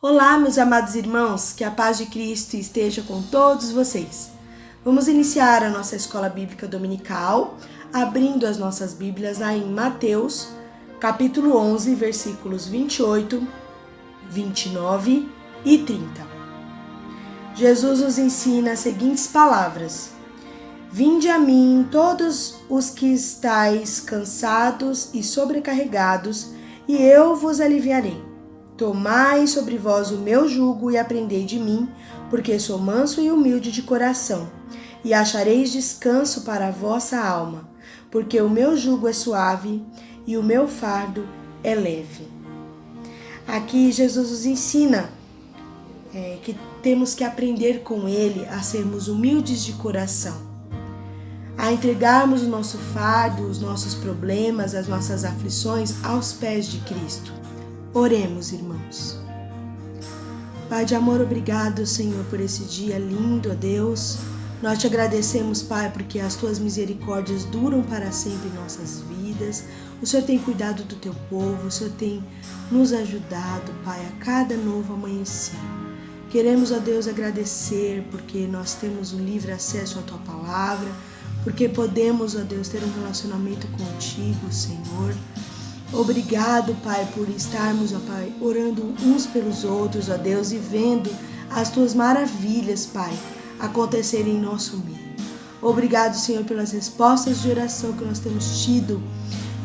Olá, meus amados irmãos, que a paz de Cristo esteja com todos vocês. Vamos iniciar a nossa escola bíblica dominical, abrindo as nossas Bíblias lá em Mateus, capítulo 11, versículos 28, 29 e 30. Jesus nos ensina as seguintes palavras: Vinde a mim todos os que estáis cansados e sobrecarregados, e eu vos aliviarei. Tomai sobre vós o meu jugo e aprendei de mim, porque sou manso e humilde de coração, e achareis descanso para a vossa alma, porque o meu jugo é suave e o meu fardo é leve. Aqui Jesus nos ensina que temos que aprender com Ele a sermos humildes de coração, a entregarmos o nosso fardo, os nossos problemas, as nossas aflições aos pés de Cristo. Oremos, irmãos. Pai de amor, obrigado, Senhor, por esse dia lindo, ó Deus. Nós te agradecemos, Pai, porque as tuas misericórdias duram para sempre em nossas vidas. O Senhor tem cuidado do teu povo, o Senhor tem nos ajudado, Pai, a cada novo amanhecer. Queremos, ó Deus, agradecer porque nós temos um livre acesso à tua palavra, porque podemos, ó Deus, ter um relacionamento contigo, Senhor. Obrigado, Pai, por estarmos, ó Pai, orando uns pelos outros, ó Deus, e vendo as tuas maravilhas, Pai, acontecerem em nosso meio. Obrigado, Senhor, pelas respostas de oração que nós temos tido.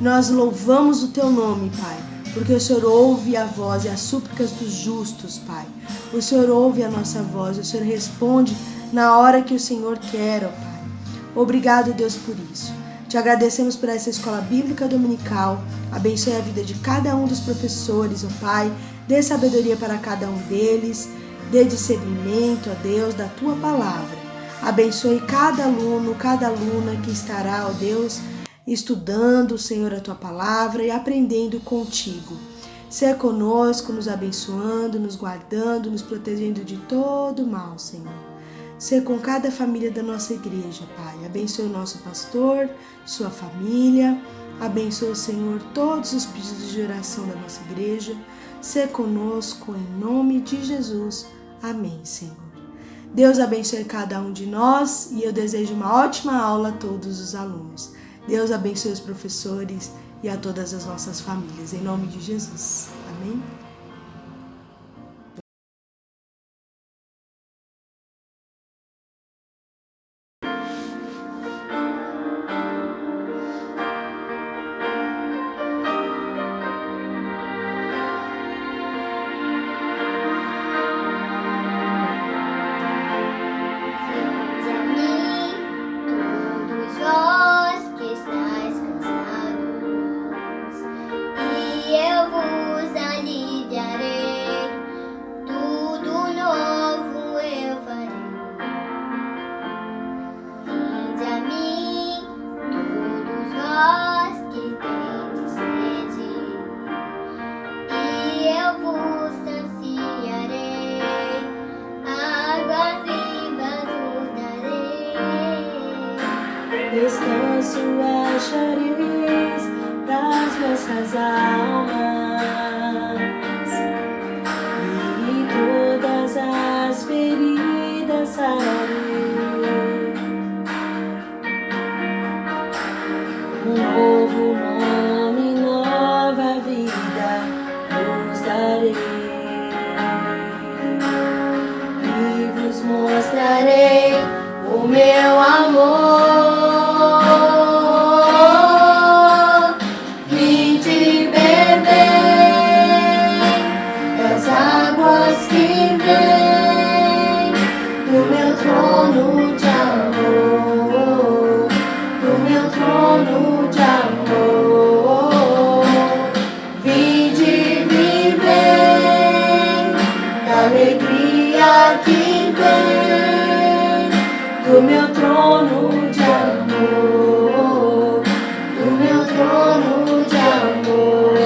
Nós louvamos o teu nome, Pai, porque o Senhor ouve a voz e as súplicas dos justos, Pai. O Senhor ouve a nossa voz, o Senhor responde na hora que o Senhor quer, ó Pai. Obrigado, Deus, por isso. Te agradecemos por essa escola bíblica dominical. Abençoe a vida de cada um dos professores, ó Pai. Dê sabedoria para cada um deles. Dê discernimento, ó Deus, da Tua palavra. Abençoe cada aluno, cada aluna que estará, ó Deus, estudando, Senhor, a Tua palavra e aprendendo contigo. Seja conosco, nos abençoando, nos guardando, nos protegendo de todo mal, Senhor. Ser com cada família da nossa igreja, Pai. Abençoe o nosso pastor, sua família. Abençoe, Senhor, todos os pedidos de oração da nossa igreja. Ser conosco em nome de Jesus. Amém, Senhor. Deus abençoe cada um de nós e eu desejo uma ótima aula a todos os alunos. Deus abençoe os professores e a todas as nossas famílias. Em nome de Jesus. Amém. Descanso achareis das vossas almas, e todas as feridas sararei. Um novo nome, nova vida vos darei, e vos mostrarei o meu amor. Alegria que vem do meu trono de amor, do meu trono de amor.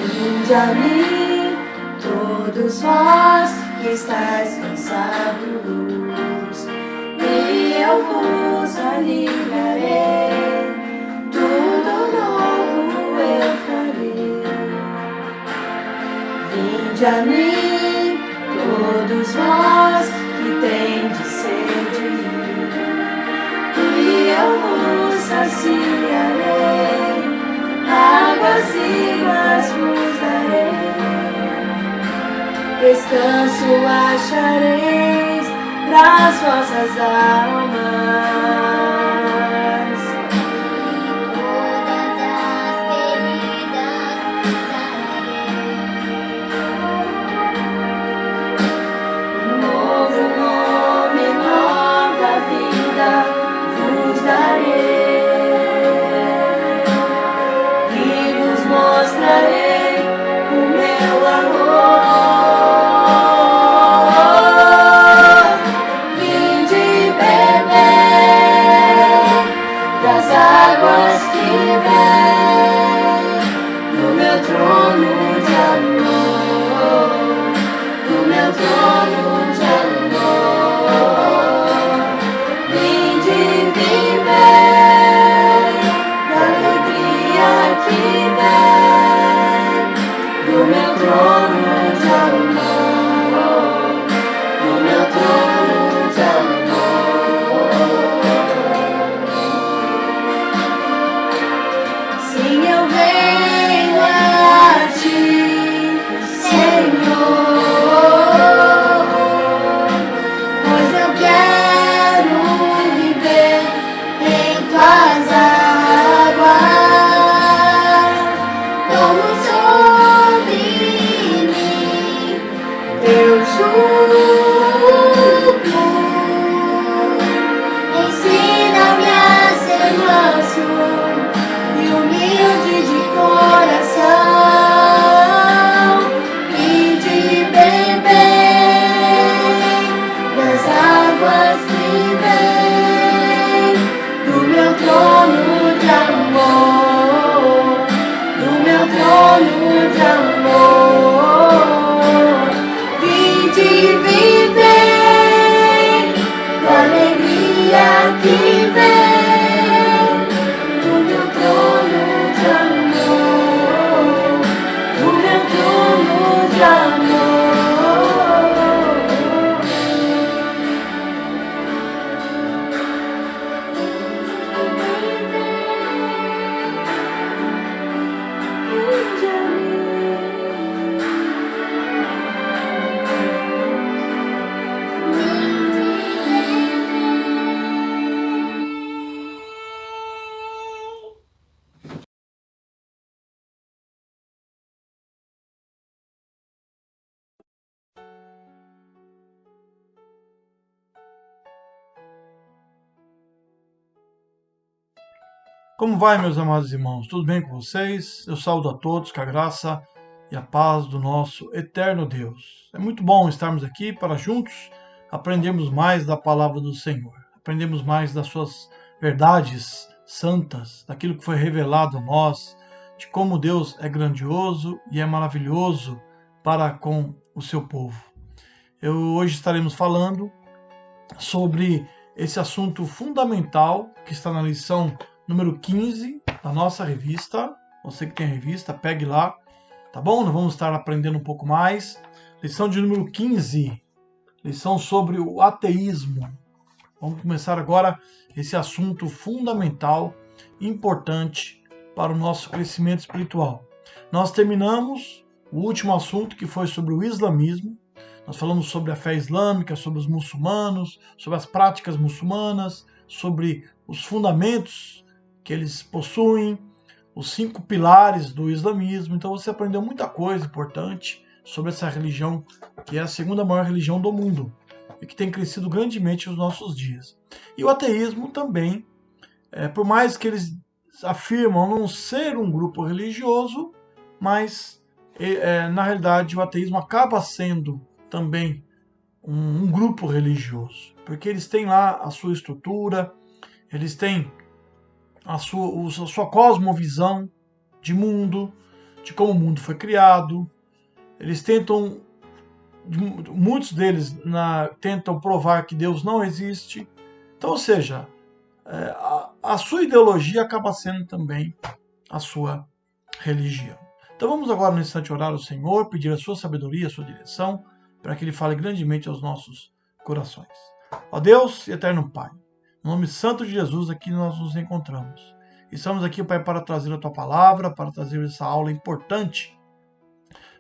Vinde a mim, todos vós que estáis cansados, e e eu vos aliviarei, tudo novo eu farei. Vinde a mim, todos vós que tendes sede, e eu vos saciarei, águas vivas vos darei. Descanso achareis pras vossas almas. Como vai, meus amados irmãos? Tudo bem com vocês? Eu saúdo a todos com a graça e a paz do nosso eterno Deus. É muito bom estarmos aqui para juntos aprendermos mais da palavra do Senhor, aprendermos mais das suas verdades santas, daquilo que foi revelado a nós, de como Deus é grandioso e é maravilhoso para com o seu povo. Hoje estaremos falando sobre esse assunto fundamental que está na lição número 15 da nossa revista. Você que tem a revista, pegue lá, tá bom? Nós vamos estar aprendendo um pouco mais. Lição de número 15, lição sobre o ateísmo. Vamos começar agora esse assunto fundamental, importante para o nosso crescimento espiritual. Nós terminamos o último assunto, que foi sobre o islamismo. Nós falamos sobre a fé islâmica, sobre os muçulmanos, sobre as práticas muçulmanas, sobre os fundamentos que eles possuem, os 5 pilares do islamismo. Então você aprendeu muita coisa importante sobre essa religião, que é a segunda maior religião do mundo e que tem crescido grandemente nos nossos dias. E o ateísmo também, por mais que eles afirmam não ser um grupo religioso, mas na realidade o ateísmo acaba sendo também um grupo religioso, porque eles têm lá a sua estrutura, eles têm a sua cosmovisão de mundo, de como o mundo foi criado. Eles tentam, muitos deles tentam provar que Deus não existe, Então, ou seja, a sua ideologia acaba sendo também a sua religião. Então vamos agora no instante orar ao Senhor, pedir a sua sabedoria, a sua direção, para que Ele fale grandemente aos nossos corações. Ó Deus e eterno Pai, no nome santo de Jesus aqui nós nos encontramos. Estamos aqui, Pai, para trazer a Tua palavra, para trazer essa aula importante,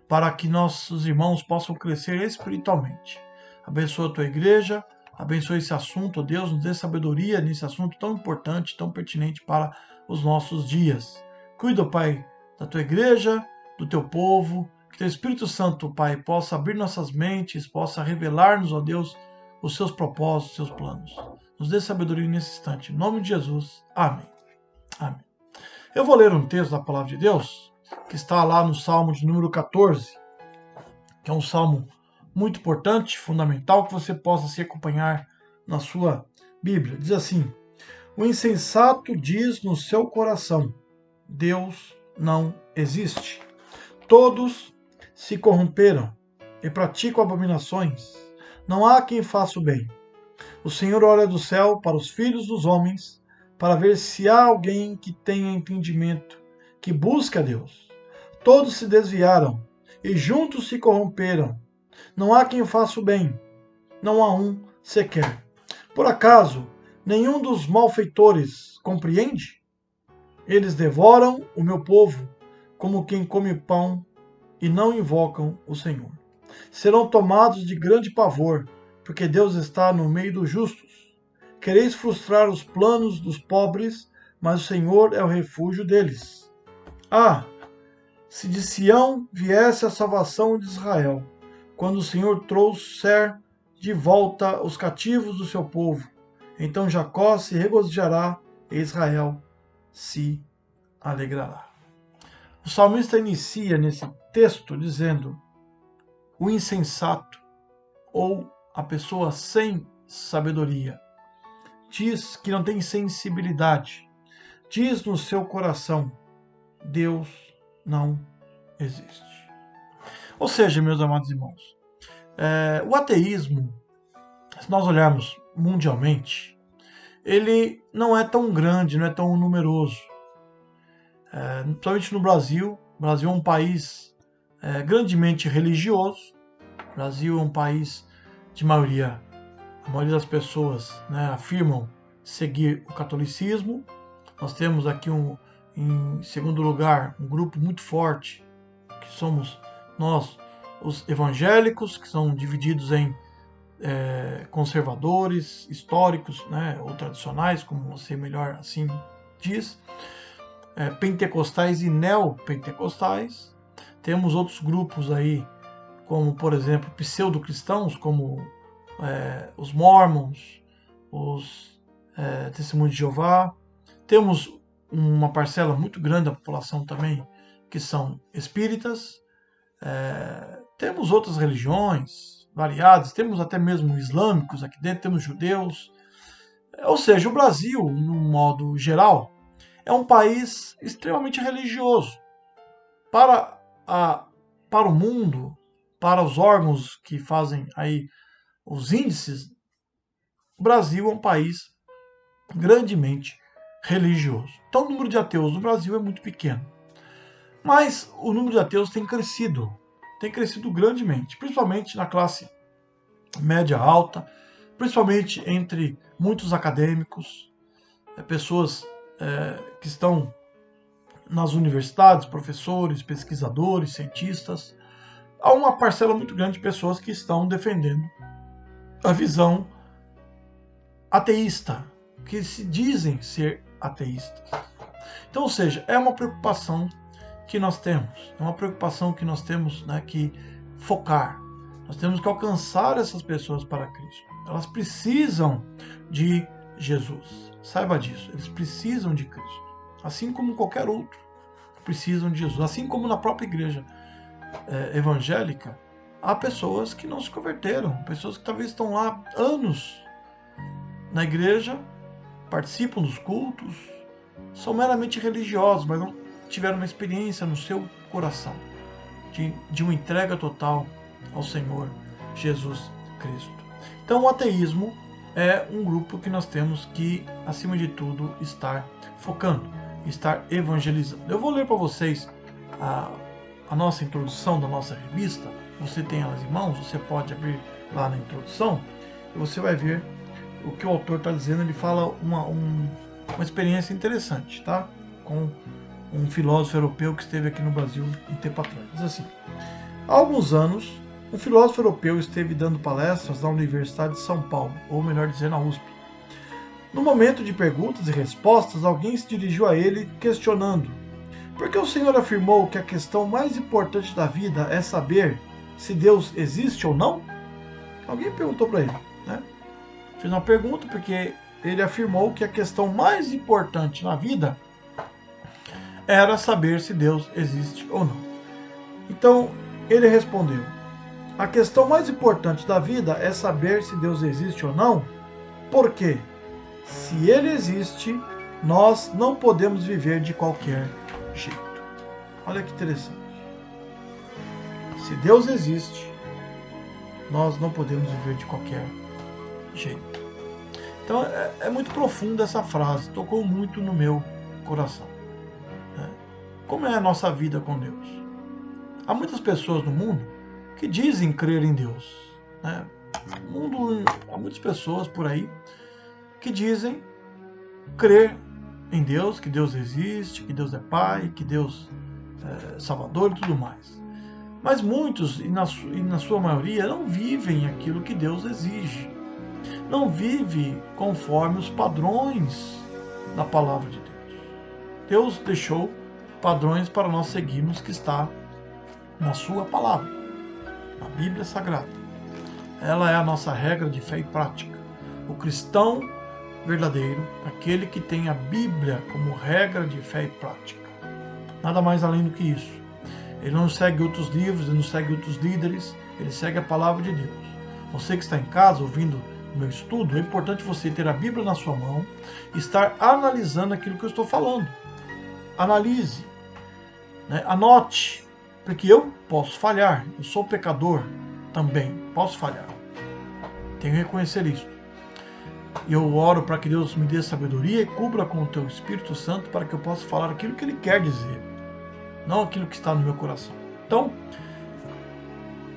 para que nossos irmãos possam crescer espiritualmente. Abençoa a Tua igreja, abençoa esse assunto, ó Deus, nos dê sabedoria nesse assunto tão importante, tão pertinente para os nossos dias. Cuida, Pai, da Tua igreja, do Teu povo, que Teu Espírito Santo, Pai, possa abrir nossas mentes, possa revelar-nos, ó Deus, os Seus propósitos, os Seus planos. Nos dê sabedoria nesse instante. Em nome de Jesus. Amém. Amém. Eu vou ler um texto da Palavra de Deus, que está lá no Salmo de número 14, que é um salmo muito importante, fundamental, que você possa se acompanhar na sua Bíblia. Diz assim: o insensato diz no seu coração, Deus não existe. Todos se corromperam e praticam abominações. Não há quem faça o bem. O Senhor olha do céu para os filhos dos homens, para ver se há alguém que tenha entendimento, que busque a Deus. Todos se desviaram e juntos se corromperam. Não há quem faça o bem, não há um sequer. Por acaso, nenhum dos malfeitores compreende? Eles devoram o meu povo como quem come pão e não invocam o Senhor. Serão tomados de grande pavor, porque Deus está no meio dos justos. Quereis frustrar os planos dos pobres, mas o Senhor é o refúgio deles. Ah, se de Sião viesse a salvação de Israel, quando o Senhor trouxer de volta os cativos do seu povo, então Jacó se regozijará e Israel se alegrará. O salmista inicia nesse texto dizendo: o insensato, ou a pessoa sem sabedoria, diz que não tem sensibilidade, diz no seu coração, Deus não existe. Ou seja, meus amados irmãos, o ateísmo, se nós olharmos mundialmente, ele não é tão grande, não é tão numeroso. Principalmente no Brasil. O Brasil é um país grandemente religioso. O Brasil é um país de maioria, a maioria das pessoas, afirmam seguir o catolicismo. Nós temos aqui, em segundo lugar, um grupo muito forte, que somos nós, os evangélicos, que são divididos em conservadores, históricos, ou tradicionais, como você melhor assim diz, pentecostais e neopentecostais. Temos outros grupos aí, como, por exemplo, pseudo-cristãos, como os mormons, os testemunhos de Jeová. Temos uma parcela muito grande da população também que são espíritas. Temos outras religiões variadas, temos até mesmo islâmicos aqui dentro, temos judeus. Ou seja, o Brasil, no modo geral, é um país extremamente religioso. Para o mundo, para os órgãos que fazem aí os índices, o Brasil é um país grandemente religioso. Então o número de ateus no Brasil é muito pequeno. Mas o número de ateus tem crescido grandemente, principalmente na classe média alta, principalmente entre muitos acadêmicos, pessoas que estão nas universidades, professores, pesquisadores, cientistas. Há uma parcela muito grande de pessoas que estão defendendo a visão ateísta, que se dizem ser ateístas. Então, ou seja, é uma preocupação que nós temos, que focar. Nós temos que alcançar essas pessoas para Cristo. Elas precisam de Jesus. Saiba disso, eles precisam de Cristo. Assim como qualquer outro, precisam de Jesus. Assim como na própria igreja evangélica, há pessoas que não se converteram, pessoas que talvez estão lá anos na igreja, participam dos cultos, são meramente religiosos, mas não tiveram uma experiência no seu coração de uma entrega total ao Senhor Jesus Cristo. Então o ateísmo é um grupo que nós temos que, acima de tudo, estar focando, estar evangelizando. Eu vou ler para vocês a nossa introdução da nossa revista. Você tem elas em mãos, você pode abrir lá na introdução e você vai ver o que o autor está dizendo. Ele fala uma experiência interessante, tá? Com um filósofo europeu que esteve aqui no Brasil um tempo atrás. Diz assim: há alguns anos, um filósofo europeu esteve dando palestras na Universidade de São Paulo, ou melhor dizer, na USP. No momento de perguntas e respostas, alguém se dirigiu a ele questionando: por que o senhor afirmou que a questão mais importante da vida é saber se Deus existe ou não? Alguém perguntou para ele, né? Fez uma pergunta porque ele afirmou que a questão mais importante na vida era saber se Deus existe ou não. Então, ele respondeu: a questão mais importante da vida é saber se Deus existe ou não, porque se ele existe, nós não podemos viver de qualquer jeito. Olha que interessante. Se Deus existe, nós não podemos viver de qualquer jeito. Então é muito profunda essa frase, tocou muito no meu coração. Como é a nossa vida com Deus? Há muitas pessoas no mundo que dizem crer em Deus. Há muitas pessoas por aí que dizem crer em Deus, que Deus existe, que Deus é Pai, que Deus é Salvador e tudo mais. Mas muitos, e na sua maioria, não vivem aquilo que Deus exige. Não vive conforme os padrões da palavra de Deus. Deus deixou padrões para nós seguirmos que está na sua palavra, na Bíblia Sagrada. Ela é a nossa regra de fé e prática. O cristão verdadeiro, aquele que tem a Bíblia como regra de fé e prática. Nada mais além do que isso. Ele não segue outros livros, ele não segue outros líderes, ele segue a palavra de Deus. Você que está em casa ouvindo o meu estudo, é importante você ter a Bíblia na sua mão e estar analisando aquilo que eu estou falando. Analise, anote, porque eu posso falhar, eu sou pecador também, posso falhar. Tenho que reconhecer isso. E eu oro para que Deus me dê sabedoria e cubra com o teu Espírito Santo para que eu possa falar aquilo que Ele quer dizer, não aquilo que está no meu coração. Então,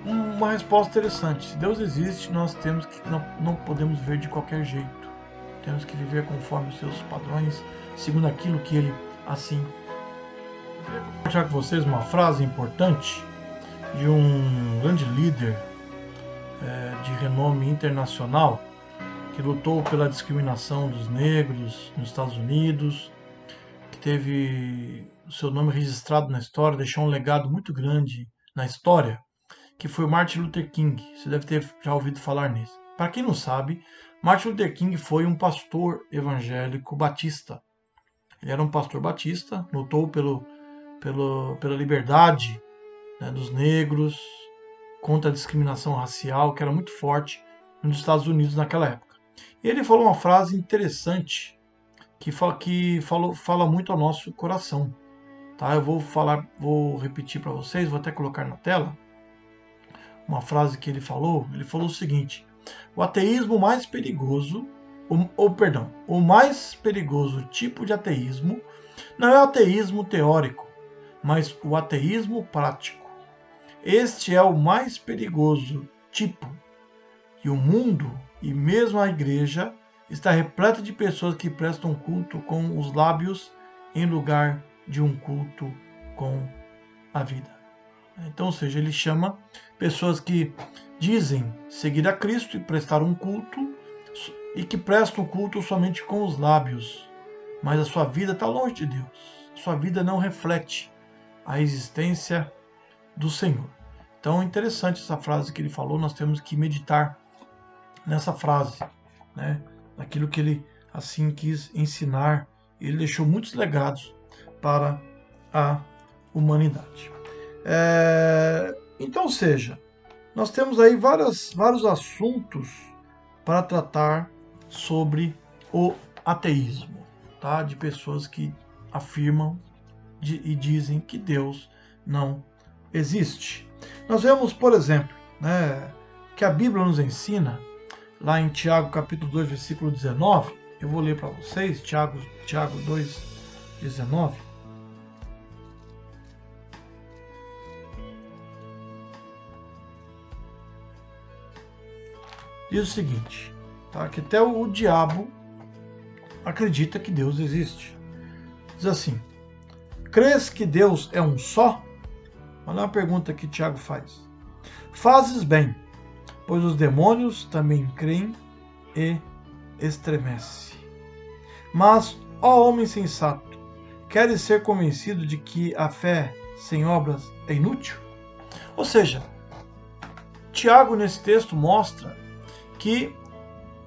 uma resposta interessante. Se Deus existe, nós temos que não podemos viver de qualquer jeito. Temos que viver conforme os seus padrões, segundo aquilo que Ele assim. Eu queria compartilhar com vocês uma frase importante de um grande líder de renome internacional que lutou pela discriminação dos negros nos Estados Unidos, que teve o seu nome registrado na história, deixou um legado muito grande na história, que foi o Martin Luther King. Você deve ter já ouvido falar nisso. Para quem não sabe, Martin Luther King foi um pastor evangélico batista. Ele era um pastor batista, lutou pela liberdade, dos negros, contra a discriminação racial, que era muito forte nos Estados Unidos naquela época. E ele falou uma frase interessante que fala muito ao nosso coração. Tá? Eu vou repetir para vocês, vou até colocar na tela uma frase que ele falou. Ele falou o seguinte: o ateísmo mais perigoso, o mais perigoso tipo de ateísmo não é o ateísmo teórico, mas o ateísmo prático. Este é o mais perigoso tipo. E o mundo, e mesmo a igreja, está repleta de pessoas que prestam culto com os lábios em lugar de um culto com a vida. Então, ou seja, ele chama pessoas que dizem seguir a Cristo e prestar um culto, e que prestam culto somente com os lábios, mas a sua vida está longe de Deus. A sua vida não reflete a existência do Senhor. Então é interessante essa frase que ele falou, nós temos que meditar nessa frase, naquilo que ele assim quis ensinar. Ele deixou muitos legados para a humanidade. Então, seja, nós temos aí vários assuntos para tratar sobre o ateísmo, tá? De pessoas que afirmam e dizem que Deus não existe. Nós vemos, por exemplo, que a Bíblia nos ensina lá em Tiago capítulo 2, versículo 19. Eu vou ler para vocês, Tiago 2, 19. Diz o seguinte, tá? Que até o diabo acredita que Deus existe. Diz assim: crês que Deus é um só? Olha uma pergunta que Tiago faz. Fazes bem, pois os demônios também creem e estremecem. Mas, ó homem sensato, queres ser convencido de que a fé sem obras é inútil? Ou seja, Tiago nesse texto mostra que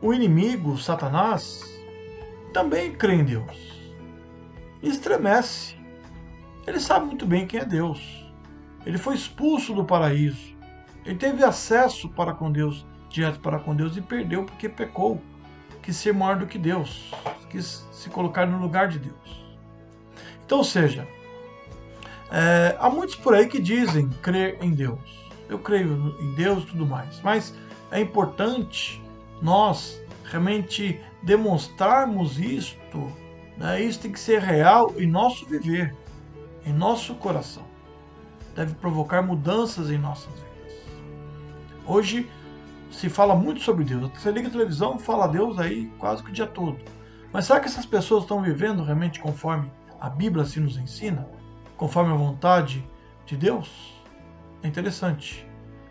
o inimigo, Satanás, também crê em Deus. E estremece. Ele sabe muito bem quem é Deus. Ele foi expulso do paraíso. Ele teve acesso para com Deus, direto para com Deus, e perdeu porque pecou. Quis ser maior do que Deus. Quis se colocar no lugar de Deus. Então, ou seja, há muitos por aí que dizem crer em Deus. Eu creio em Deus e tudo mais. Mas é importante nós realmente demonstrarmos isto. Né? Isso tem que ser real em nosso viver, em nosso coração. Deve provocar mudanças em nossas vidas. Hoje se fala muito sobre Deus. Você liga a televisão, fala Deus aí quase que o dia todo. Mas será que essas pessoas estão vivendo realmente conforme a Bíblia se nos ensina? Conforme a vontade de Deus? É interessante.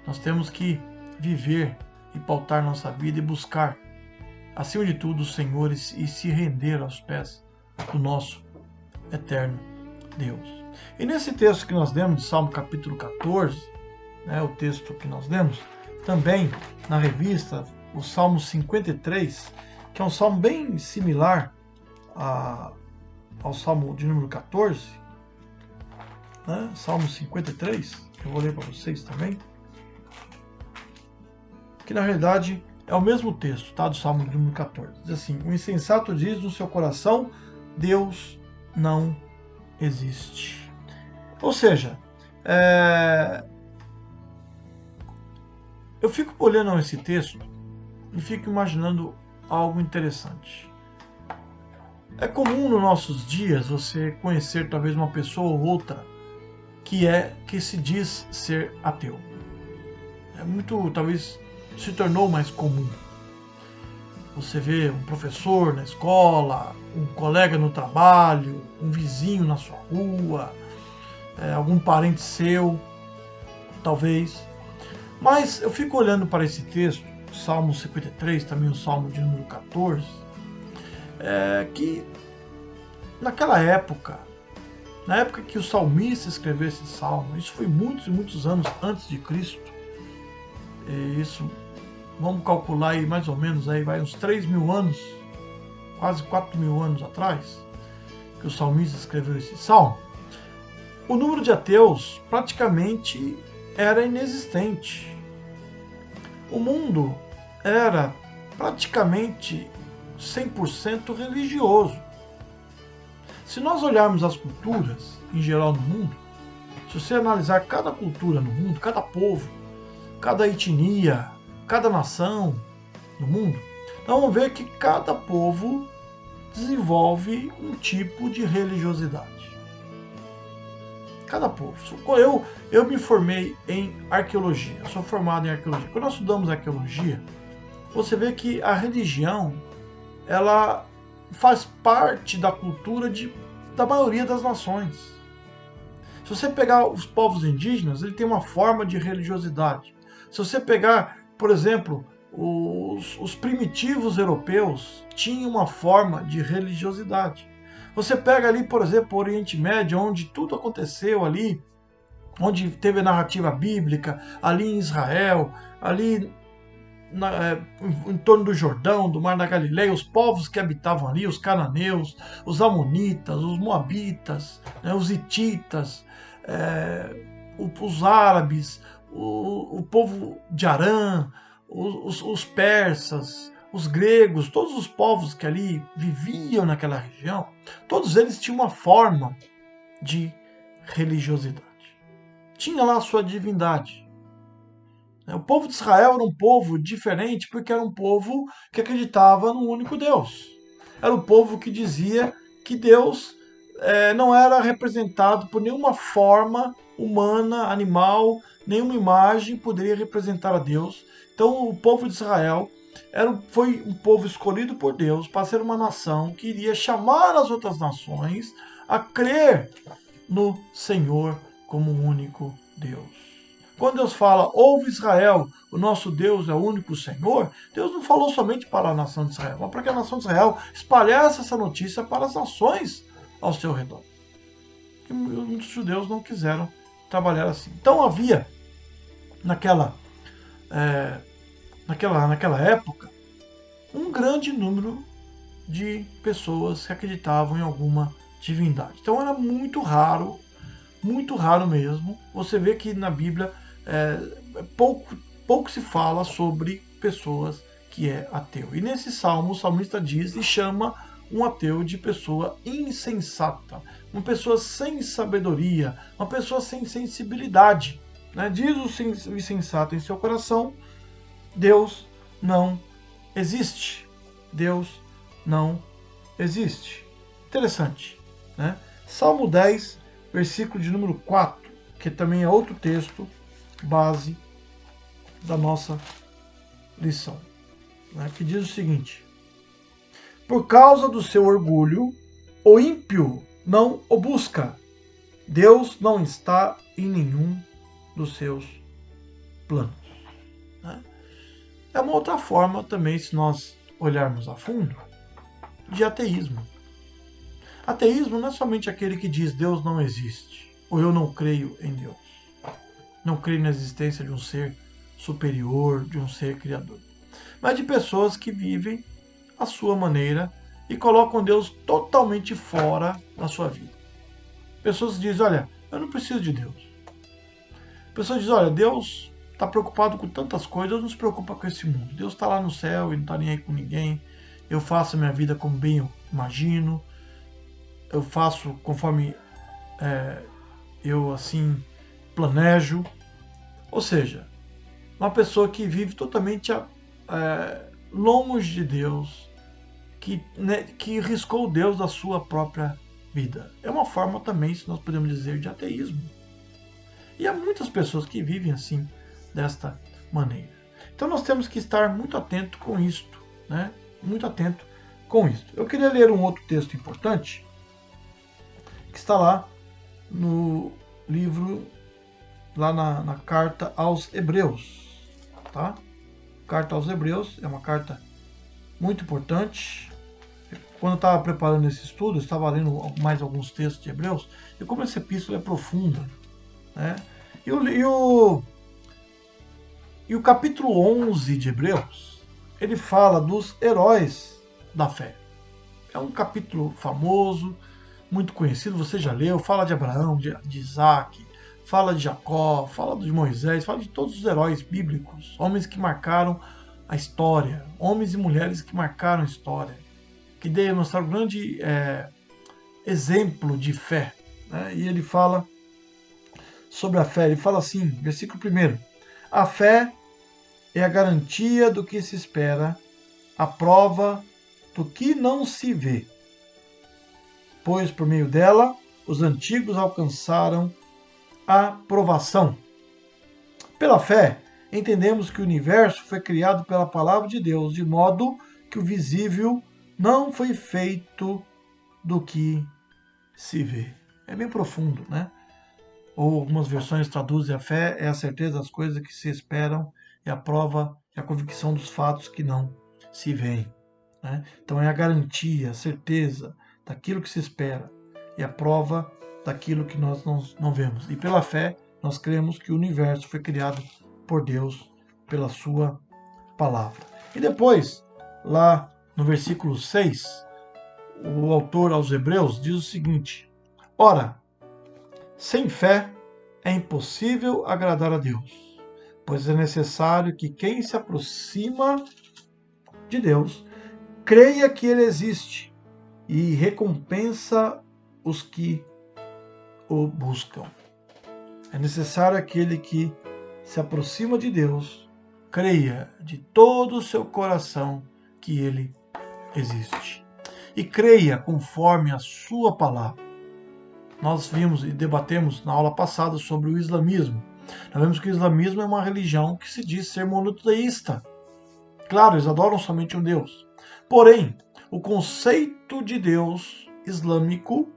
Nós temos que viver e pautar nossa vida e buscar, acima de tudo, o Senhor e se render aos pés do nosso eterno Deus. E nesse texto que nós lemos, de Salmo capítulo 14, né, o texto que nós lemos, também na revista, o Salmo 53, que é um salmo bem similar ao Salmo de número 14, né, Salmo 53, que eu vou ler para vocês também, que na realidade é o mesmo texto, tá, do Salmo de número 14. Diz assim: o insensato diz no seu coração, Deus não existe. Ou seja, eu fico olhando esse texto e fico imaginando algo interessante. É comum nos nossos dias você conhecer talvez uma pessoa ou outra que se diz ser ateu. É muito, talvez, se tornou mais comum. Você vê um professor na escola, um colega no trabalho, um vizinho na sua rua, algum parente seu, talvez. Mas eu fico olhando para esse texto, Salmo 53, também o Salmo de número 14, que naquela época, na época que o salmista escreveu esse salmo, isso foi muitos e muitos anos antes de Cristo, isso, vamos calcular aí mais ou menos, aí vai uns 3.000 anos, quase 4.000 anos atrás, que o salmista escreveu esse salmo, o número de ateus praticamente era inexistente. O mundo era praticamente 100% religioso. Se nós olharmos as culturas em geral no mundo, se você analisar cada cultura no mundo, cada povo, cada etnia, cada nação no mundo, nós vamos ver que cada povo desenvolve um tipo de religiosidade. Cada povo. Eu me formei em arqueologia, eu sou formado em arqueologia. Quando nós estudamos arqueologia, você vê que a religião, ela faz parte da cultura da maioria das nações. Se você pegar os povos indígenas, ele tem uma forma de religiosidade. Se você pegar, por exemplo, os primitivos europeus tinham uma forma de religiosidade. Você pega ali, por exemplo, o Oriente Médio, onde tudo aconteceu ali, onde teve a narrativa bíblica, ali em Israel, ali em torno do Jordão, do Mar da Galileia, os povos que habitavam ali, os cananeus, os amonitas, os moabitas, né, os hititas, os árabes, o povo de Arã, os persas, os gregos, todos os povos que ali viviam naquela região, todos eles tinham uma forma de religiosidade. Tinha lá a sua divindade. O povo de Israel era um povo diferente porque era um povo que acreditava no único Deus. Era um povo que dizia que Deus não era representado por nenhuma forma humana, animal, nenhuma imagem poderia representar a Deus. Então o povo de Israel foi um povo escolhido por Deus para ser uma nação que iria chamar as outras nações a crer no Senhor como o único Deus. Quando Deus fala, ouve Israel, o nosso Deus é o único Senhor, Deus não falou somente para a nação de Israel, mas para que a nação de Israel espalhasse essa notícia para as nações ao seu redor. E muitos judeus não quiseram trabalhar assim. Então havia, naquela época, um grande número de pessoas que acreditavam em alguma divindade. Então era muito raro mesmo. Você vê que na Bíblia pouco se fala sobre pessoas que é ateu. E nesse salmo, o salmista diz e chama um ateu de pessoa insensata, uma pessoa sem sabedoria, uma pessoa sem sensibilidade. Diz o insensato em seu coração, Deus não existe. Deus não existe. Interessante, né? Salmo 10, versículo de número 4, que também é outro texto base da nossa lição, né? Que diz o seguinte: por causa do seu orgulho, o ímpio não o busca. Deus não está em nenhum dos seus planos. Né? É uma outra forma também, se nós olharmos a fundo, de ateísmo. Ateísmo não é somente aquele que diz Deus não existe, ou eu não creio em Deus. Não creio na existência de um ser superior, de um ser criador. Mas de pessoas que vivem a sua maneira e colocam Deus totalmente fora da sua vida. Pessoas que dizem, olha, eu não preciso de Deus. Pessoas dizem, olha, Deus está preocupado com tantas coisas, Deus não se preocupa com esse mundo. Deus está lá no céu e não está nem aí com ninguém. Eu faço a minha vida como bem eu imagino. Eu faço conforme eu assim planejo. Ou seja, uma pessoa que vive totalmente longe de Deus, que riscou Deus da sua própria vida. É uma forma também, se nós podemos dizer, de ateísmo. E há muitas pessoas que vivem assim, desta maneira. Então nós temos que estar muito atento com isto, né? Muito atento com isto. Eu queria ler um outro texto importante, que está lá no livro, lá na carta aos Hebreus, tá? Carta aos Hebreus é uma carta muito importante. Quando eu estava preparando esse estudo, eu estava lendo mais alguns textos de Hebreus, e como essa epístola é profunda, né? E o capítulo 11 de Hebreus, ele fala dos heróis da fé. É um capítulo famoso, muito conhecido, você já leu, fala de Abraão, de Isaac, fala de Jacó, fala de Moisés, fala de todos os heróis bíblicos, homens que marcaram a história, homens e mulheres que marcaram a história, que demonstraram um grande exemplo de fé. Né? E ele fala sobre a fé, ele fala assim, versículo 1, a fé é a garantia do que se espera, a prova do que não se vê, pois por meio dela os antigos alcançaram a provação. Pela fé, entendemos que o universo foi criado pela palavra de Deus, de modo que o visível não foi feito do que se vê. É bem profundo, né? Ou algumas versões traduzem a fé é a certeza das coisas que se esperam e a prova e a convicção dos fatos que não se veem. Né? Então é a garantia, a certeza daquilo que se espera e a prova daquilo que nós não vemos. E pela fé, nós cremos que o universo foi criado por Deus, pela sua palavra. E depois, lá no versículo 6, o autor aos Hebreus diz o seguinte: ora, sem fé é impossível agradar a Deus, pois é necessário que quem se aproxima de Deus creia que Ele existe e recompensa os que o buscam. É necessário aquele que se aproxima de Deus, creia de todo o seu coração que Ele existe. E creia conforme a sua palavra. Nós vimos e debatemos na aula passada sobre o islamismo. Nós vemos que o islamismo é uma religião que se diz ser monoteísta. Claro, eles adoram somente um Deus. Porém, o conceito de Deus islâmico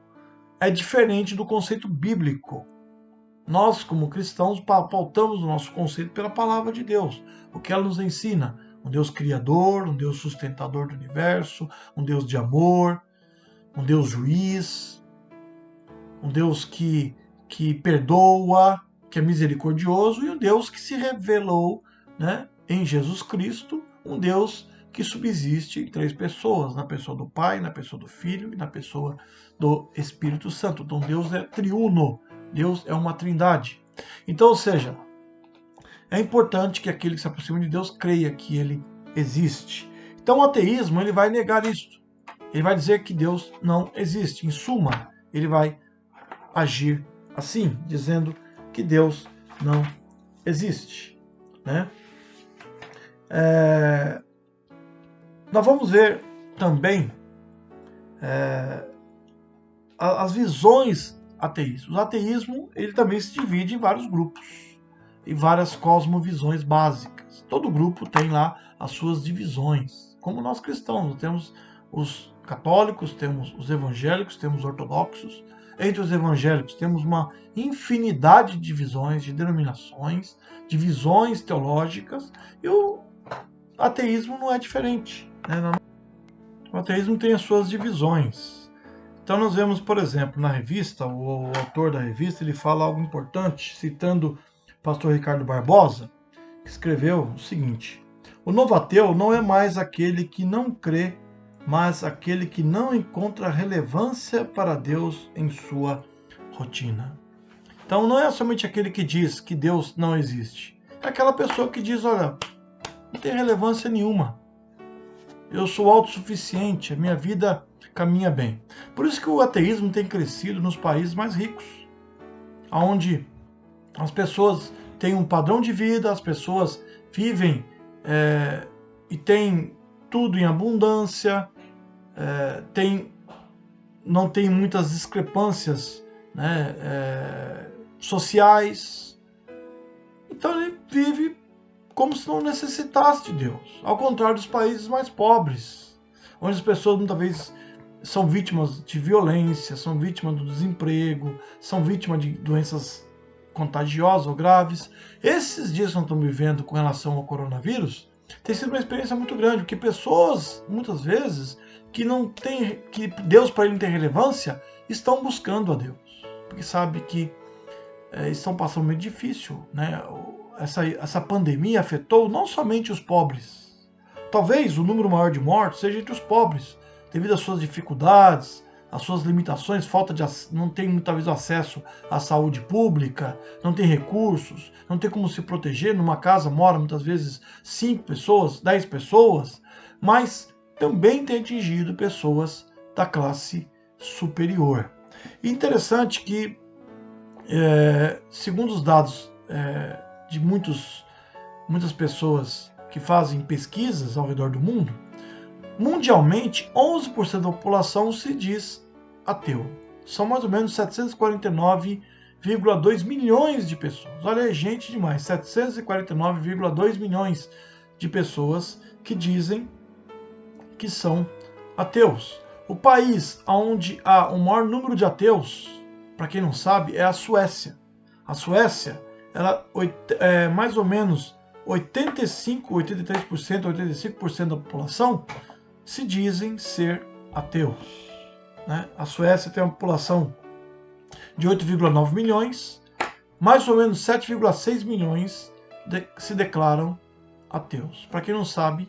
é diferente do conceito bíblico. Nós, como cristãos, pautamos o nosso conceito pela palavra de Deus, o que ela nos ensina. Um Deus criador, um Deus sustentador do universo, um Deus de amor, um Deus juiz, um Deus que perdoa, que é misericordioso, e um Deus que se revelou, né, em Jesus Cristo, um Deus que subsiste em 3 pessoas, na pessoa do Pai, na pessoa do Filho e na pessoa do Espírito Santo. Então Deus é triuno, Deus é uma trindade. Então, ou seja, é importante que aquele que se aproxima de Deus creia que Ele existe. Então o ateísmo ele vai negar isso. Ele vai dizer que Deus não existe. Em suma, ele vai agir assim, dizendo que Deus não existe, né? Nós vamos ver também as visões ateístas. O ateísmo ele também se divide em vários grupos e várias cosmovisões básicas. Todo grupo tem lá as suas divisões. Como nós cristãos, nós temos os católicos, temos os evangélicos, temos os ortodoxos. Entre os evangélicos temos uma infinidade de divisões, de denominações, de visões teológicas, e o ateísmo não é diferente, né? O ateísmo tem as suas divisões. Então nós vemos, por exemplo, na revista, o autor da revista ele fala algo importante, citando o pastor Ricardo Barbosa, que escreveu o seguinte: o novo ateu não é mais aquele que não crê, mas aquele que não encontra relevância para Deus em sua rotina. Então não é somente aquele que diz que Deus não existe. É aquela pessoa que diz, olha, não tem relevância nenhuma. Eu sou autossuficiente, a minha vida caminha bem. Por isso que o ateísmo tem crescido nos países mais ricos, onde as pessoas têm um padrão de vida, as pessoas vivem e têm tudo em abundância, não tem muitas discrepâncias, né, sociais. Então ele vive como se não necessitasse de Deus. Ao contrário dos países mais pobres, onde as pessoas muitas vezes são vítimas de violência, são vítimas do desemprego, são vítimas de doenças contagiosas ou graves. Esses dias que nós estamos vivendo com relação ao coronavírus tem sido uma experiência muito grande, porque pessoas, muitas vezes, que Deus para ele não tem relevância, estão buscando a Deus, porque sabe que estão passando um momento difícil, né? Essa pandemia afetou não somente os pobres. Talvez o número maior de mortos seja entre os pobres, devido às suas dificuldades, às suas limitações, não tem muitas vezes acesso à saúde pública, não tem recursos, não tem como se proteger. Numa casa mora muitas vezes 5 pessoas, 10 pessoas, mas também tem atingido pessoas da classe superior. E interessante que, segundo os dados de muitas pessoas que fazem pesquisas ao redor do mundo, mundialmente 11% da população se diz ateu. São mais ou menos 749,2 milhões de pessoas. Olha, é gente demais. 749,2 milhões de pessoas que dizem que são ateus. O país onde há o maior número de ateus, para quem não sabe, é a Suécia. A Suécia, ela mais ou menos 85% da população se dizem ser ateus, né? A Suécia tem uma população de 8,9 milhões, mais ou menos 7,6 milhões se declaram ateus. Para quem não sabe,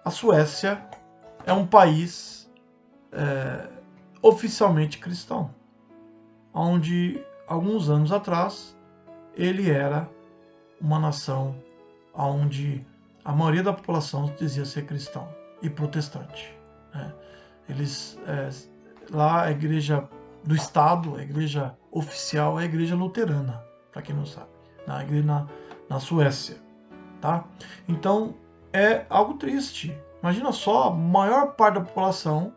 a Suécia é um país oficialmente cristão, onde alguns anos atrás ele era uma nação onde a maioria da população dizia ser cristão e protestante, né? Eles lá a igreja do Estado, a igreja oficial é a igreja luterana, para quem não sabe, na igreja na Suécia, tá? Então é algo triste. Imagina só, a maior parte da população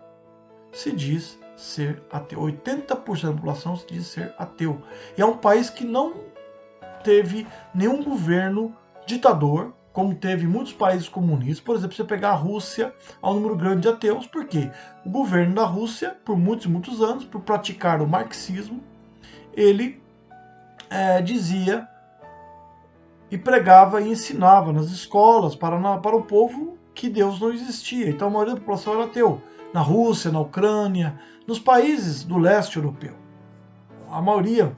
se diz ser ateu. 80% da população se diz ser ateu. E é um país que não teve nenhum governo ditador, como teve muitos países comunistas. Por exemplo, você pegar a Rússia, há um número grande de ateus, porque o governo da Rússia, por muitos anos, por praticar o marxismo, ele dizia e pregava e ensinava nas escolas para o povo que Deus não existia. Então a maioria da população era ateu. Na Rússia, na Ucrânia, nos países do leste europeu. A maioria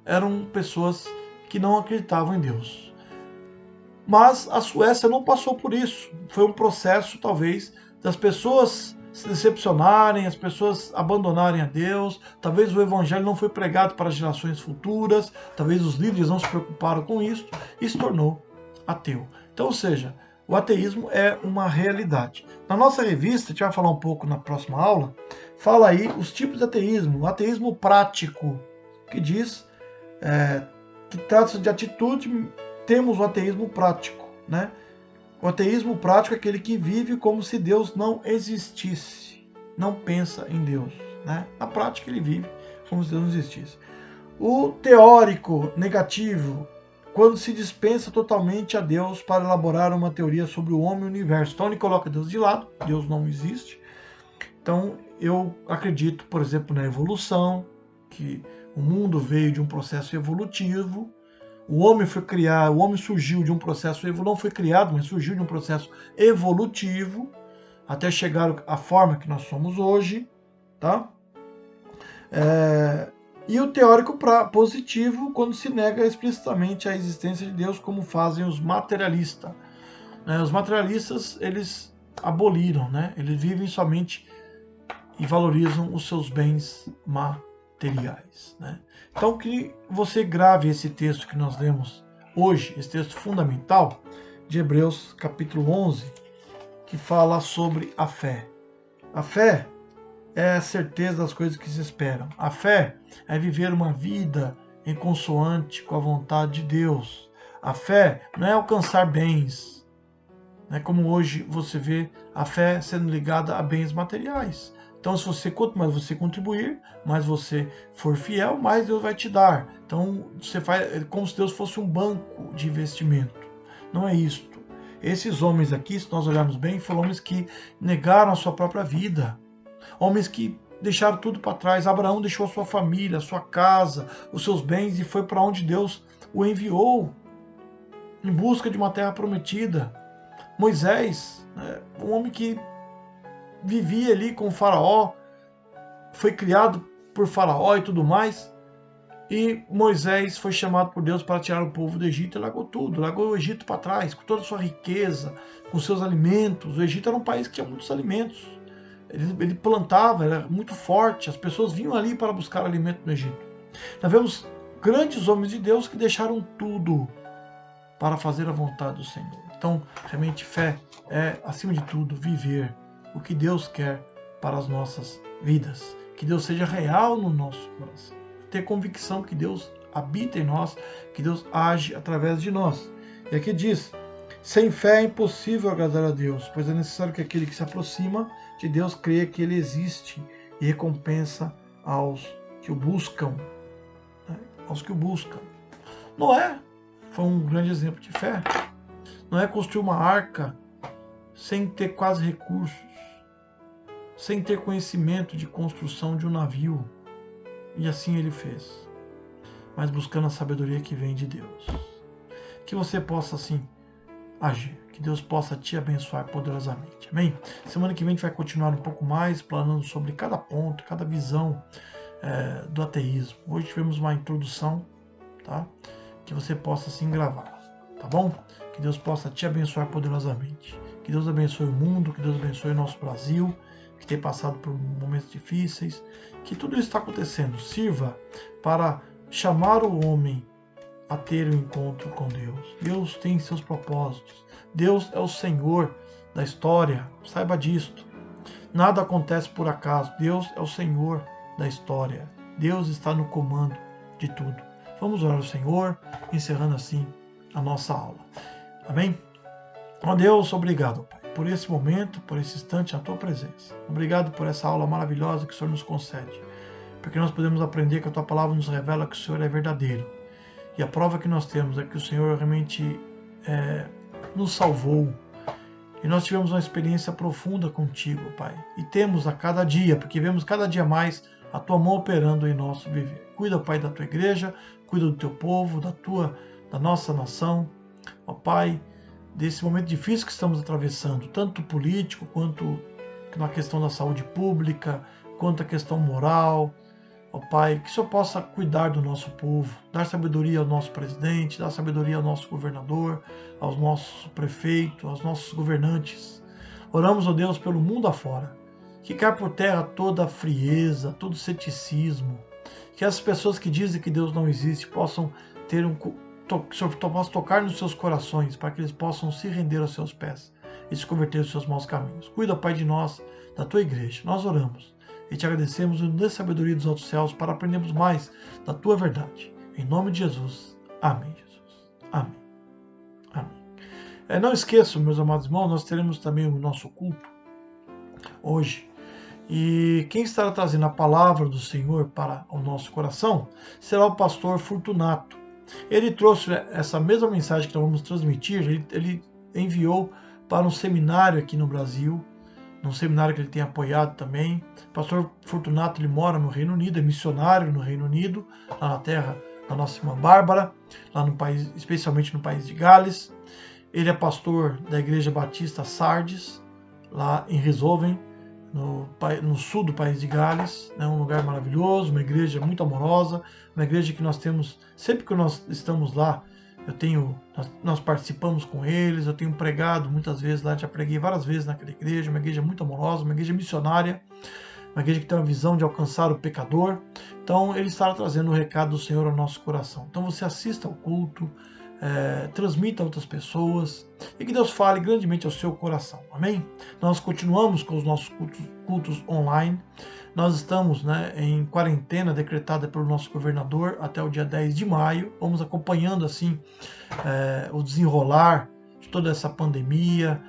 eram pessoas que não acreditavam em Deus. Mas a Suécia não passou por isso. Foi um processo, talvez, das pessoas se decepcionarem, as pessoas abandonarem a Deus. Talvez o evangelho não foi pregado para gerações futuras. Talvez os líderes não se preocuparam com isso e se tornou ateu. Então, ou seja, o ateísmo é uma realidade. Na nossa revista, a gente vai falar um pouco na próxima aula, fala aí os tipos de ateísmo. O ateísmo prático, que diz que trata-se de atitude. Temos o ateísmo prático, né? O ateísmo prático é aquele que vive como se Deus não existisse, não pensa em Deus, né? Na prática ele vive como se Deus não existisse. O teórico negativo, quando se dispensa totalmente a Deus para elaborar uma teoria sobre o homem e o universo. Então ele coloca Deus de lado, Deus não existe. Então eu acredito, por exemplo, na evolução, que o mundo veio de um processo evolutivo. O homem surgiu de um processo, não foi criado, mas surgiu de um processo evolutivo, até chegar à forma que nós somos hoje, tá? E o teórico positivo, quando se nega explicitamente a existência de Deus, como fazem os materialistas. Os materialistas, eles aboliram, né? Eles vivem somente e valorizam os seus bens materiais, né? Então, que você grave esse texto que nós lemos hoje, esse texto fundamental de Hebreus capítulo 11, que fala sobre a fé. A fé é a certeza das coisas que se esperam. A fé é viver uma vida em consoante com a vontade de Deus. A fé não é alcançar bens, né? Como hoje você vê a fé sendo ligada a bens materiais. Então, quanto mais você contribuir, mais você for fiel, mais Deus vai te dar. Então, você faz como se Deus fosse um banco de investimento. Não é isto. Esses homens aqui, se nós olharmos bem, foram homens que negaram a sua própria vida. Homens que deixaram tudo para trás. Abraão deixou a sua família, a sua casa, os seus bens e foi para onde Deus o enviou, em busca de uma terra prometida. Moisés, um homem que vivia ali com o faraó, foi criado por faraó e tudo mais, e Moisés foi chamado por Deus para tirar o povo do Egito e largou tudo, largou o Egito para trás, com toda a sua riqueza, com seus alimentos. O Egito era um país que tinha muitos alimentos, ele plantava, era muito forte, as pessoas vinham ali para buscar alimento no Egito. Nós vemos grandes homens de Deus que deixaram tudo para fazer a vontade do Senhor. Então, realmente, fé é, acima de tudo, viver o que Deus quer para as nossas vidas. Que Deus seja real no nosso coração. Ter convicção que Deus habita em nós, que Deus age através de nós. E aqui diz, sem fé é impossível agradar a Deus, pois é necessário que aquele que se aproxima de Deus creia que Ele existe e recompensa aos que o buscam. Aos que o buscam. Noé foi um grande exemplo de fé. Noé construiu uma arca sem ter quase recursos, sem ter conhecimento de construção de um navio. E assim ele fez, mas buscando a sabedoria que vem de Deus. Que você possa assim agir, que Deus possa te abençoar poderosamente. Amém? Semana que vem a gente vai continuar um pouco mais, planando sobre cada ponto, cada visão do ateísmo. Hoje tivemos uma introdução, tá? Que você possa assim gravar, tá bom? Que Deus possa te abençoar poderosamente. Que Deus abençoe o mundo, que Deus abençoe o nosso Brasil, que tem passado por momentos difíceis, que tudo isso está acontecendo sirva para chamar o homem a ter um encontro com Deus. Deus tem seus propósitos. Deus é o Senhor da história. Saiba disto. Nada acontece por acaso. Deus é o Senhor da história. Deus está no comando de tudo. Vamos orar ao Senhor, encerrando assim a nossa aula. Amém? Ó Deus, obrigado, Pai, por esse momento, por esse instante na Tua presença. Obrigado por essa aula maravilhosa que o Senhor nos concede, porque nós podemos aprender que a Tua palavra nos revela que o Senhor é verdadeiro. E a prova que nós temos é que o Senhor realmente nos salvou. E nós tivemos uma experiência profunda contigo, Pai. E temos a cada dia, porque vemos cada dia mais a Tua mão operando em nosso viver. Cuida, Pai, da Tua igreja, cuida do Teu povo, da nossa nação. Ó Pai, desse momento difícil que estamos atravessando, tanto político, quanto na questão da saúde pública, quanto a questão moral. Ó Pai, que o Senhor possa cuidar do nosso povo, dar sabedoria ao nosso presidente, dar sabedoria ao nosso governador, aos nossos prefeitos, aos nossos governantes. Oramos, ó Deus, pelo mundo afora, que caia por terra toda a frieza, todo o ceticismo, que as pessoas que dizem que Deus não existe possam ter que o Senhor possa tocar nos seus corações, para que eles possam se render aos seus pés e se converter aos seus maus caminhos. Cuida, Pai, de nós, da Tua igreja. Nós oramos e te agradecemos e nos dê sabedoria dos altos céus para aprendermos mais da Tua verdade. Em nome de Jesus. Amém, Jesus. Amém. Amém. Não esqueçam, meus amados irmãos, nós teremos também o nosso culto hoje. E quem estará trazendo a palavra do Senhor para o nosso coração será o pastor Fortunato. Ele trouxe essa mesma mensagem que nós vamos transmitir, ele enviou para um seminário aqui no Brasil, num seminário que ele tem apoiado também. O pastor Fortunato, ele mora no Reino Unido, é missionário no Reino Unido, lá na terra da nossa irmã Bárbara, lá no país, especialmente no país de Gales. Ele é pastor da Igreja Batista Sardes, lá em Risoven, no sul do país de Gales, né, um lugar maravilhoso, uma igreja muito amorosa, uma igreja que nós temos, sempre que nós estamos lá, nós participamos com eles, eu tenho pregado muitas vezes lá, já preguei várias vezes naquela igreja, uma igreja muito amorosa, uma igreja missionária, uma igreja que tem uma visão de alcançar o pecador. Então ele estará trazendo o recado do Senhor ao nosso coração. Então você assista ao culto, transmita a outras pessoas e que Deus fale grandemente ao seu coração, amém? Nós continuamos com os nossos cultos online. Nós estamos em quarentena decretada pelo nosso governador até o dia 10 de maio. Vamos acompanhando assim o desenrolar de toda essa pandemia.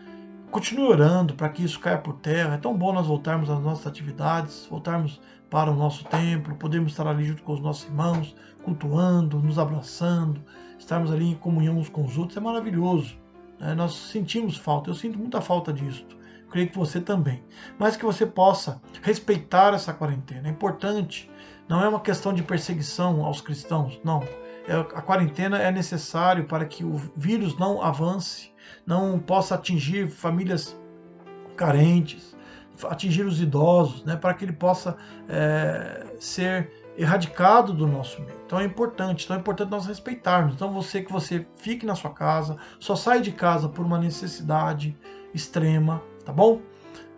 Continue orando para que isso caia por terra. É tão bom nós voltarmos às nossas atividades, voltarmos para o nosso templo, podemos estar ali junto com os nossos irmãos, cultuando, nos abraçando, estarmos ali em comunhão uns com os outros. É maravilhoso. Nós sentimos falta, eu sinto muita falta disso. Creio que você também. Mas que você possa respeitar essa quarentena. É importante. Não é uma questão de perseguição aos cristãos, não. A quarentena é necessário para que o vírus não avance, não possa atingir famílias carentes, atingir os idosos, para que ele possa ser erradicado do nosso meio. Então é importante nós respeitarmos. Então que você fique na sua casa, só saia de casa por uma necessidade extrema, tá bom?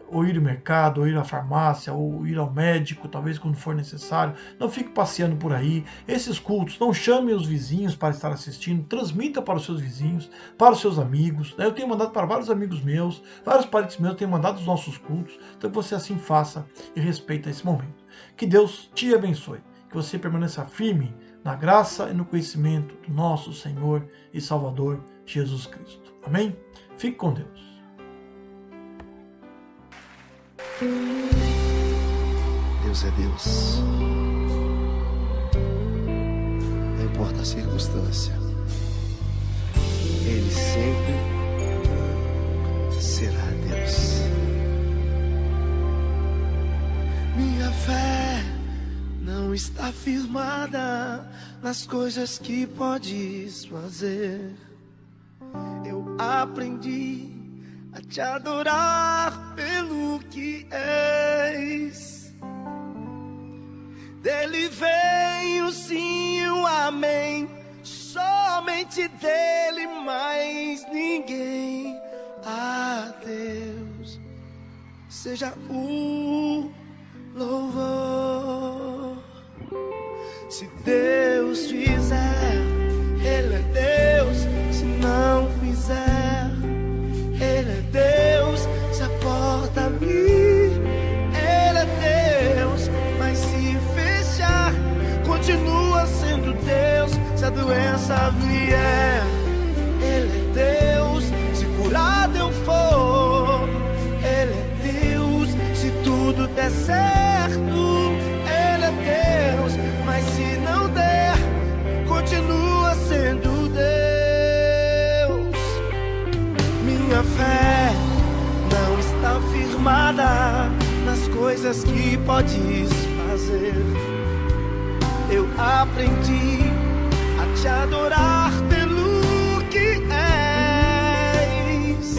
Ou ir ao mercado, ou ir à farmácia, ou ir ao médico, talvez quando for necessário. Não fique passeando por aí. Esses cultos, não chame os vizinhos para estar assistindo, transmita para os seus vizinhos, para os seus amigos. Eu tenho mandado para vários amigos meus, vários parentes meus têm mandado os nossos cultos. Então que você assim faça e respeita esse momento. Que Deus te abençoe, que você permaneça firme na graça e no conhecimento do nosso Senhor e Salvador Jesus Cristo. Amém? Fique com Deus. Deus é Deus. Não importa a circunstância, Ele sempre será Deus. Minha fé não está firmada nas coisas que podes fazer. Eu aprendi a te adorar pelo que és. Dele vem o sim e o amém, somente dele, mais ninguém. A Deus seja o louvor. Se Deus fizer, Ele é Deus. Se não fizer, Ele é Deus. Se a porta abrir, Ele é Deus. Mas se fechar, minha fé não está firmada nas coisas que podes fazer. Eu aprendi a te adorar pelo que és.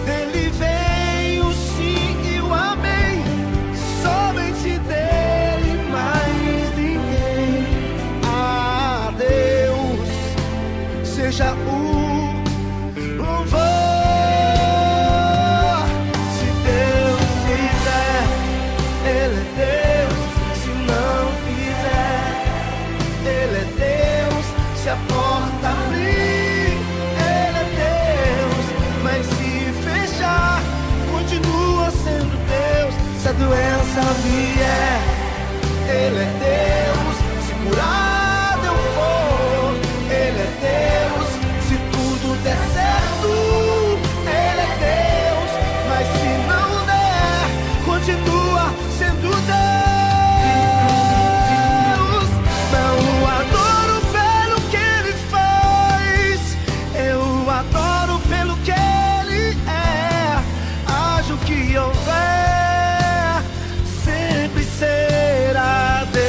Dele vem o sim e o amém, somente dele, mais ninguém. A Deus seja o louvor. Se Deus fizer, Ele é Deus. Se não fizer, Ele é Deus. Se a porta abrir, Ele é Deus. Mas se fechar, continua sendo Deus. Se a doença vier, Ele é Deus. Se curado eu for, Ele é Deus. Se tudo der certo, Ele é Deus. Mas se não der, continua sendo Deus. Não adoro pelo que Ele faz, eu adoro pelo que Ele é. Haja o que houver, sempre será Deus.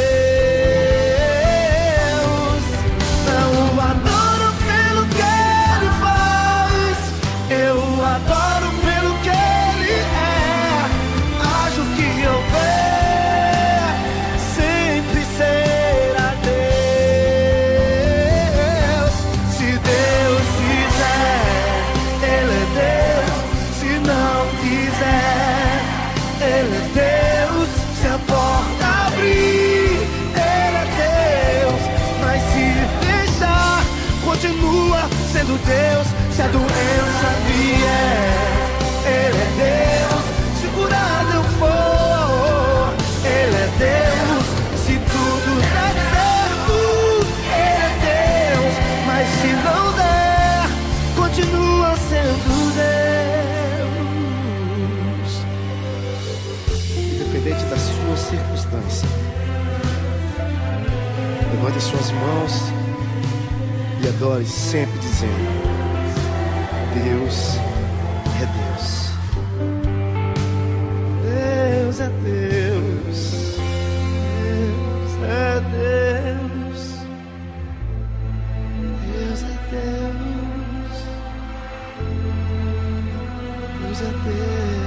Não adoro pelo que Ele faz, eu adoro pelo que Ele é. Haja o que houver, sempre será Deus. Se Deus fizer, Ele é Deus. Se não quiser, Ele é Deus. Se a porta abrir, Ele é Deus. Mas se fechar, continua sendo Deus. Se a doença vier, Ele é Deus. Se curado eu for, Ele é Deus. Se tudo der certo, Ele é Deus. Mas se não der, continua sendo Deus. Independente da sua circunstância, levante as suas mãos e adore sempre dizendo: Deus é Deus. Deus é Deus. Deus é Deus. Deus é Deus. Deus é Deus.